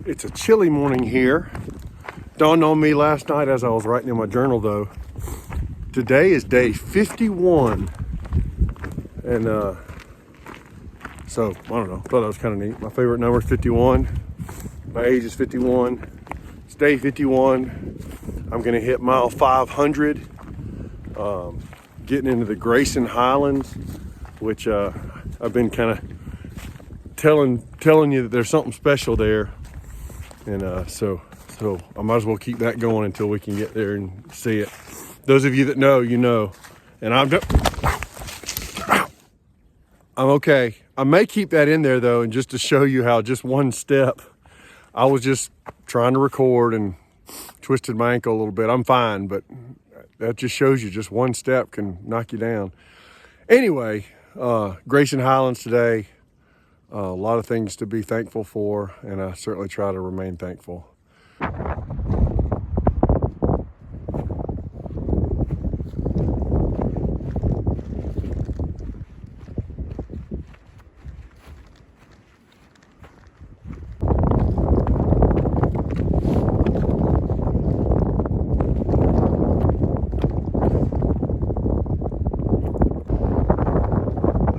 It's a chilly morning here. Dawned on me last night as I was writing in my journal though. Today is day 51. And so, I don't know, thought that was kind of neat. My favorite number is 51. My age is 51. It's day 51. I'm gonna hit mile 500. Getting into the Greyson Highlands, which I've been kind of telling you that there's something special there. And so I might as well keep that going until we can get there and see it. Those of you that know, you know. And I'm okay. I may keep that in there though, and just to show you how just one step, I was just trying to record and twisted my ankle a little bit. I'm fine, but that just shows you just one step can knock you down. Anyway, Greyson Highlands today. A lot of things to be thankful for, and I certainly try to remain thankful.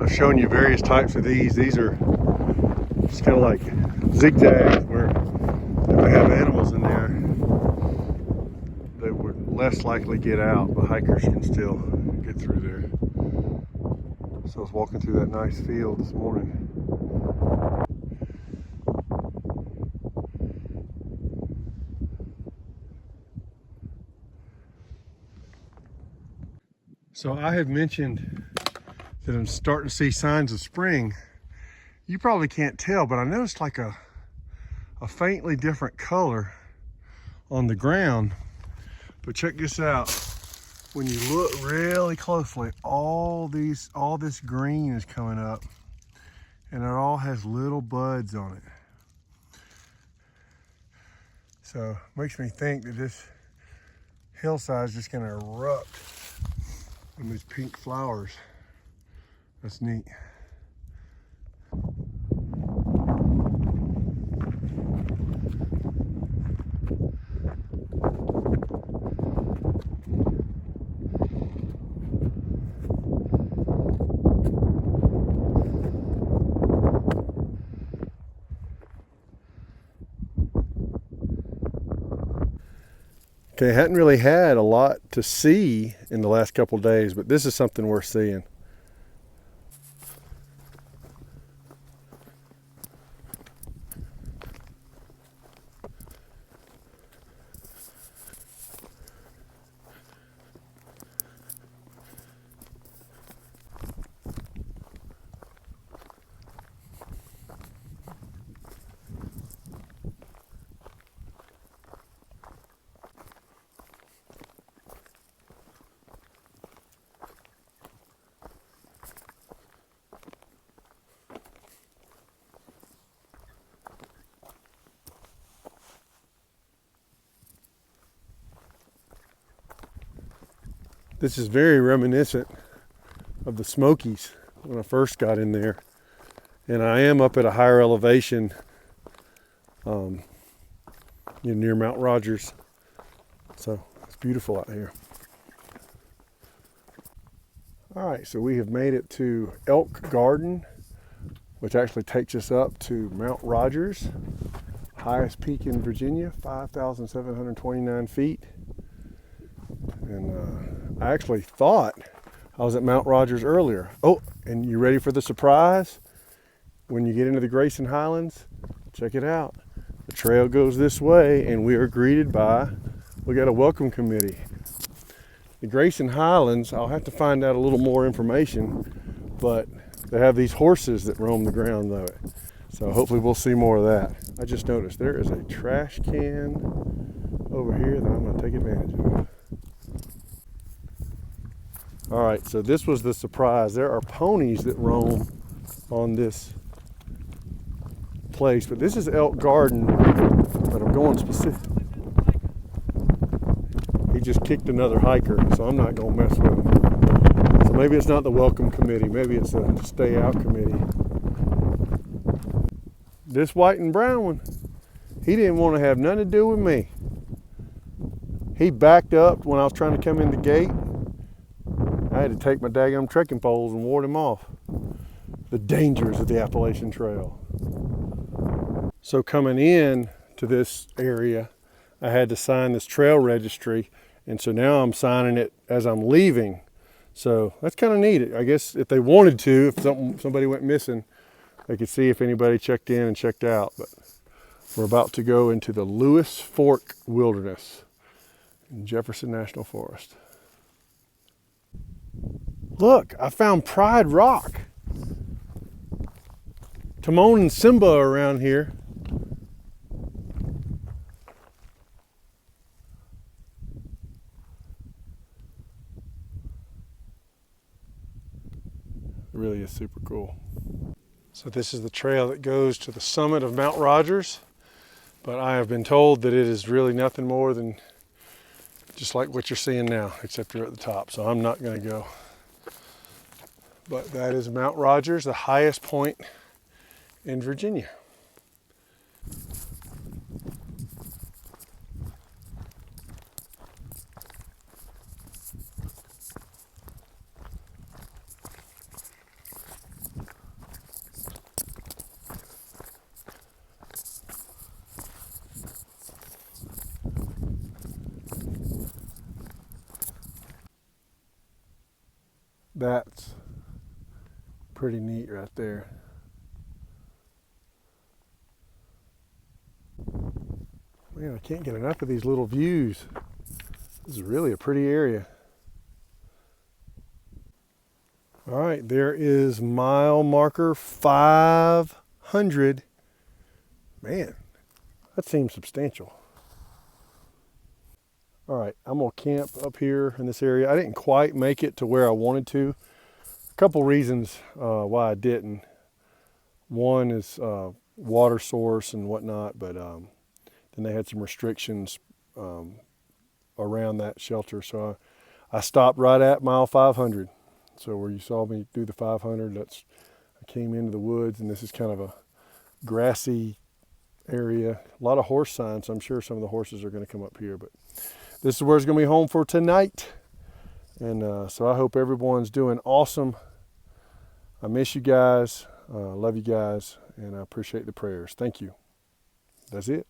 I've shown you various types of these. These are just kind of like zigzags where if they have animals in there, they would less likely get out, but hikers can still get through there. So I was walking through that nice field this morning. So I have mentioned that I'm starting to see signs of spring. You probably can't tell, but I noticed like a faintly different color on the ground. But check this out. When you look really closely, all this green is coming up, and it all has little buds on it. So it makes me think that this hillside is just gonna erupt in these pink flowers. That's neat. Okay, I hadn't really had a lot to see in the last couple of days, but this is something worth seeing. This is very reminiscent of the Smokies when I first got in there. And I am up at a higher elevation near Mount Rogers. So it's beautiful out here. All right, so we have made it to Elk Garden, which actually takes us up to Mount Rogers, highest peak in Virginia, 5,729 feet. And I actually thought I was at Mount Rogers earlier. Oh, and you ready for the surprise? When you get into the Greyson Highlands, check it out. The trail goes this way, and we are greeted by, we got a welcome committee. The Greyson Highlands, I'll have to find out a little more information, but they have these horses that roam the ground though. So hopefully we'll see more of that. I just noticed there is a trash can over here that I'm gonna take advantage of. All right, so this was the surprise. There are ponies that roam on this place, but this is Elk Garden, but I'm going specific. He just kicked another hiker, so I'm not gonna mess with him. So maybe it's not the welcome committee, maybe it's a stay out committee. This white and brown one He didn't want to have nothing to do with me. He backed up when I was trying to come in the gate. I had to take my daggum trekking poles and ward him off. The dangers of the Appalachian Trail. So coming in to this area, I had to sign this trail registry, and so now I'm signing it as I'm leaving. So that's kind of neat. I guess if they wanted to, if somebody went missing, they could see if anybody checked in and checked out. But we're about to go into the Lewis Fork Wilderness in Jefferson National Forest. Look, I found Pride Rock. Timon and Simba are around here. It really is super cool. So this is the trail that goes to the summit of Mount Rogers, but I have been told that it is really nothing more than just like what you're seeing now, except you're at the top, so I'm not going to go. But that is Mount Rogers, the highest point in Virginia. That's pretty neat right there. Man, I can't get enough of these little views. This is really a pretty area. All right, there is mile marker 500. Man, that seems substantial. All right, I'm gonna camp up here in this area. I didn't quite make it to where I wanted to. A couple reasons why I didn't. One is water source and whatnot, but then they had some restrictions around that shelter. So I stopped right at mile 500. So where you saw me do the 500, I came into the woods, and this is kind of a grassy area. A lot of horse signs, so I'm sure some of the horses are gonna come up here, but this is where it's going to be home for tonight. And so I hope everyone's doing awesome. I miss you guys. Love you guys. And I appreciate the prayers. Thank you. That's it.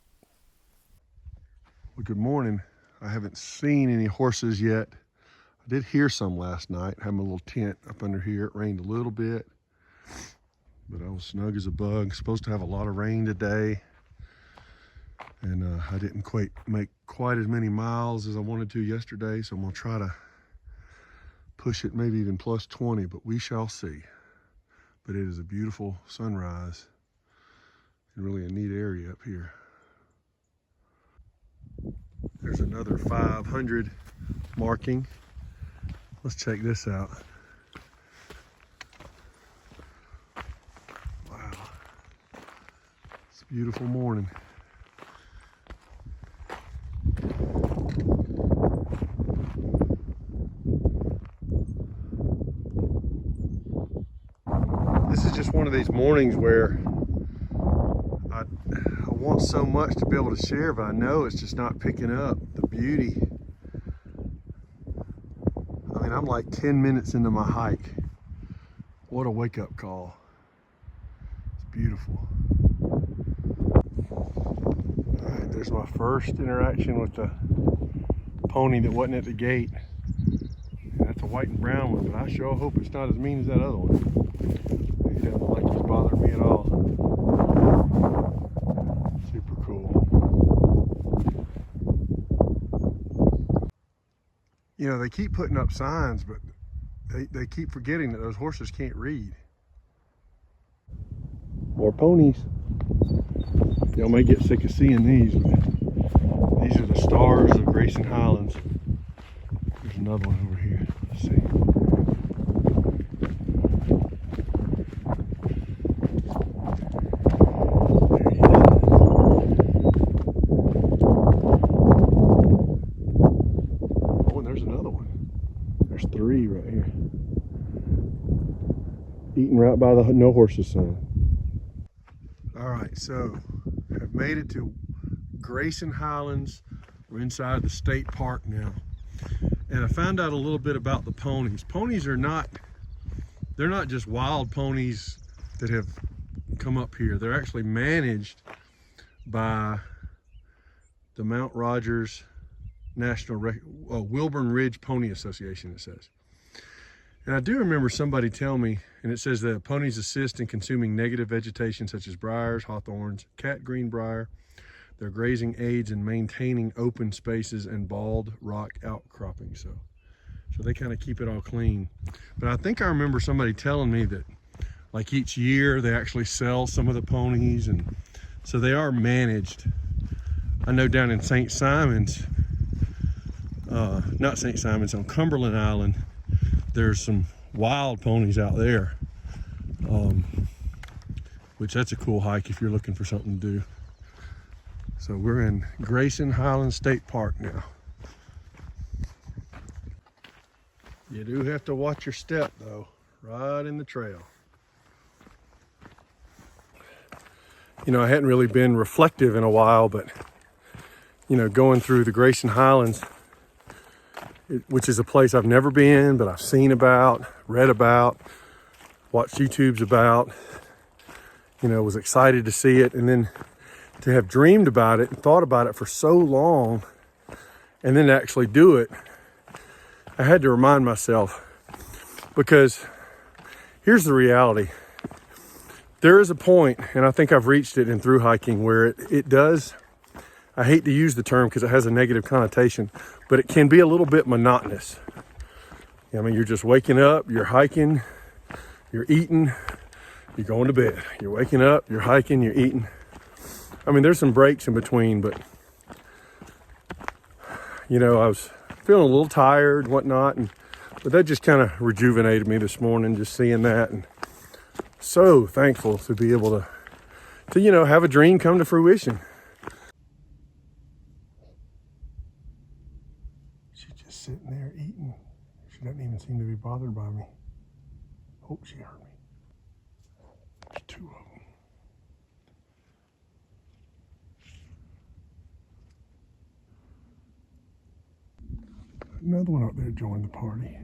Well, good morning. I haven't seen any horses yet. I did hear some last night. I had my little tent up under here. It rained a little bit, but I was snug as a bug. Supposed to have a lot of rain today. And I didn't make quite as many miles as I wanted to yesterday, so I'm gonna try to push it maybe even plus 20, but we shall see. But it is a beautiful sunrise and really a neat area up here. There's another 500 marking. Let's check this out. Wow, it's a beautiful morning. This is just one of these mornings where I want so much to be able to share, but I know it's just not picking up the beauty. I mean, I'm like 10 minutes into my hike. What a wake-up call. It's beautiful. All right, there's my first interaction with the pony that wasn't at the gate. And that's a white and brown one, but I sure hope it's not as mean as that other one. He doesn't look like he's bothering me at all. Super cool. You know, they keep putting up signs, but they keep forgetting that those horses can't read. More ponies. Y'all may get sick of seeing these, but these are the stars of Greyson Highlands. There's another one over here. Let's see. Oh, and there's another one. There's three right here. Eating right by the no horses sign. All right, so I've made it to Greyson Highlands. We're inside the state park now. And I found out a little bit about the ponies. Ponies are not, they're not just wild ponies that have come up here. They're actually managed by the Mount Rogers Wilburn Ridge Pony Association, it says. And I do remember somebody tell me, and it says that ponies assist in consuming native vegetation such as briars, hawthorns, cat greenbrier. Their grazing aids in maintaining open spaces and bald rock outcropping. So they kind of keep it all clean. But I think I remember somebody telling me that like each year they actually sell some of the ponies, and so they are managed. I know down in St. Simons, not St. Simons, on Cumberland Island, there's some wild ponies out there, which that's a cool hike if you're looking for something to do. So we're in Greyson Highlands State Park now. You do have to watch your step though, right in the trail. You know, I hadn't really been reflective in a while, but you know, going through the Greyson Highlands, which is a place I've never been, but I've seen about, read about, watched YouTubes about, you know, was excited to see it, and then to have dreamed about it and thought about it for so long, and then to actually do it, I had to remind myself, because here's the reality. There is a point, and I think I've reached it in through hiking, where it does, I hate to use the term because it has a negative connotation, but it can be a little bit monotonous. I mean, you're just waking up, you're hiking, you're eating, you're going to bed. You're waking up, you're hiking, you're eating. I mean, there's some breaks in between, but you know, I was feeling a little tired and whatnot, but that just kind of rejuvenated me this morning, just seeing that, and so thankful to be able to you know, have a dream come to fruition. She's just sitting there eating. She doesn't even seem to be bothered by me. Oh, she heard me. There's two of them. Another one up there joined the party.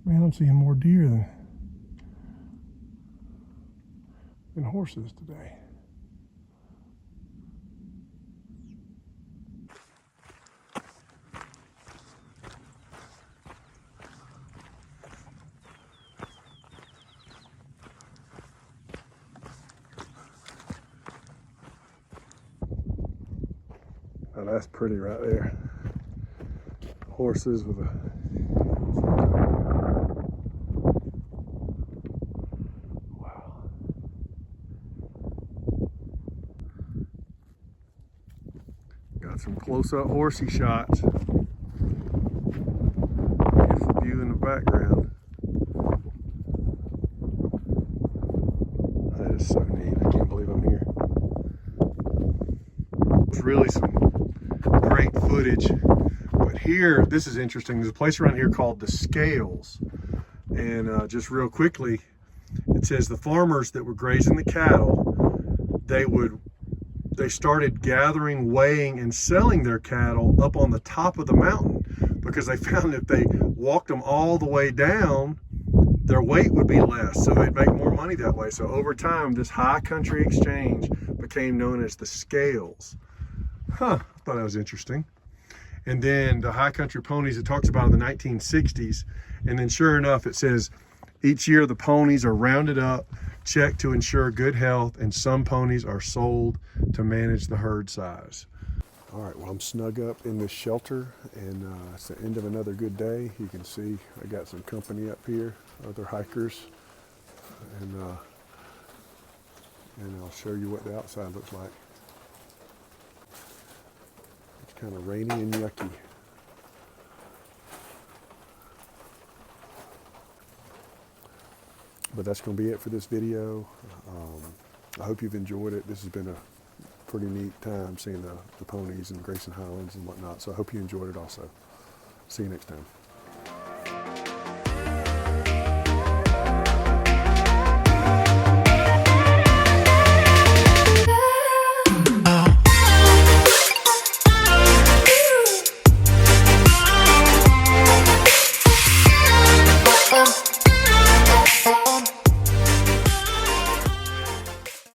Man, I'm seeing more deer than horses today. Oh, that's pretty right there. Horses with a wow. Got some close-up horsey shots. Beautiful view in the background. That is so neat. I can't believe I'm here. It's really some great footage. But here, this is interesting. There's a place around here called the Scales. And just real quickly, it says the farmers that were grazing the cattle, they started gathering, weighing, and selling their cattle up on the top of the mountain, because they found if they walked them all the way down, their weight would be less, so they'd make more money that way. So over time, this high country exchange became known as the Scales. Huh, I thought that was interesting. And then the high country ponies, it talks about in the 1960s. And then sure enough, it says each year the ponies are rounded up, checked to ensure good health, and some ponies are sold to manage the herd size. All right, well, I'm snug up in this shelter, and it's the end of another good day. You can see I got some company up here, other hikers, and I'll show you what the outside looks like. Kind of rainy and yucky. But that's going to be it for this video. I hope you've enjoyed it. This has been a pretty neat time seeing the ponies and Greyson Highlands and whatnot. So I hope you enjoyed it also. See you next time.